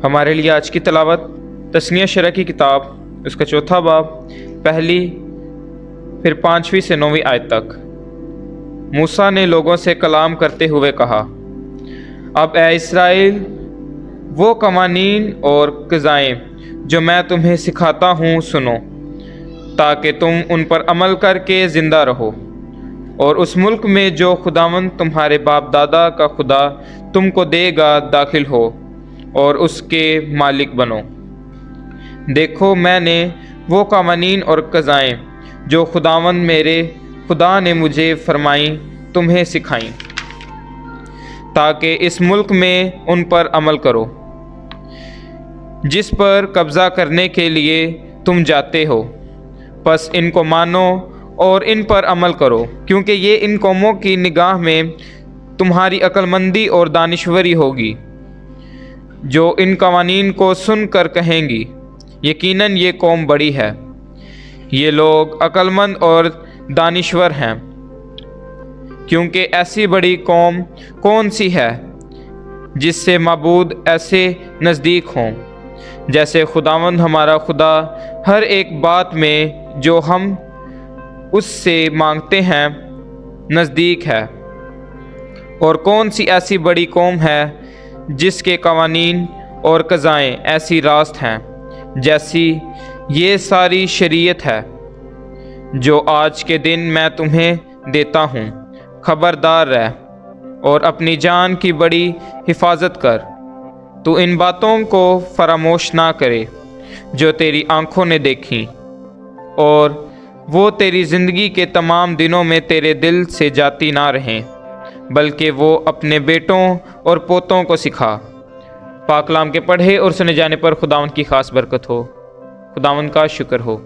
ہمارے لیے آج کی تلاوت تثنیہ شرح کی کتاب اس کا 4 باب پہلی پھر 5ویں سے 9ویں آیت تک۔ موسیٰ نے لوگوں سے کلام کرتے ہوئے کہا، اب اے اسرائیل وہ قوانین اور قضائیں جو میں تمہیں سکھاتا ہوں سنو، تاکہ تم ان پر عمل کر کے زندہ رہو اور اس ملک میں جو خداوند تمہارے باپ دادا کا خدا تم کو دے گا داخل ہو اور اس کے مالک بنو۔ دیکھو میں نے وہ قوانین اور قضائیں جو خداوند میرے خدا نے مجھے فرمائیں تمہیں سکھائیں، تاکہ اس ملک میں ان پر عمل کرو جس پر قبضہ کرنے کے لیے تم جاتے ہو، پس ان کو مانو اور ان پر عمل کرو، کیونکہ یہ ان قوموں کی نگاہ میں تمہاری عقل مندی اور دانشوری ہوگی، جو ان قوانین کو سن کر کہیں گی، یقیناً یہ قوم بڑی ہے، یہ لوگ عقل مند اور دانشور ہیں۔ کیونکہ ایسی بڑی قوم کون سی ہے جس سے معبود ایسے نزدیک ہوں، جیسے خداوند ہمارا خدا ہر ایک بات میں جو ہم اس سے مانگتے ہیں نزدیک ہے۔ اور کون سی ایسی بڑی قوم ہے جس کے قوانین اور قضائیں ایسی راست ہیں جیسی یہ ساری شریعت ہے جو آج کے دن میں تمہیں دیتا ہوں۔ خبردار رہ اور اپنی جان کی بڑی حفاظت کر، تو ان باتوں کو فراموش نہ کرے جو تیری آنکھوں نے دیکھیں، اور وہ تیری زندگی کے تمام دنوں میں تیرے دل سے جاتی نہ رہیں، بلکہ وہ اپنے بیٹوں اور پوتوں کو سکھا۔ پاک کلام کے پڑھے اور سنے جانے پر خداوند کی خاص برکت ہو۔ خداوند کا شکر ہو۔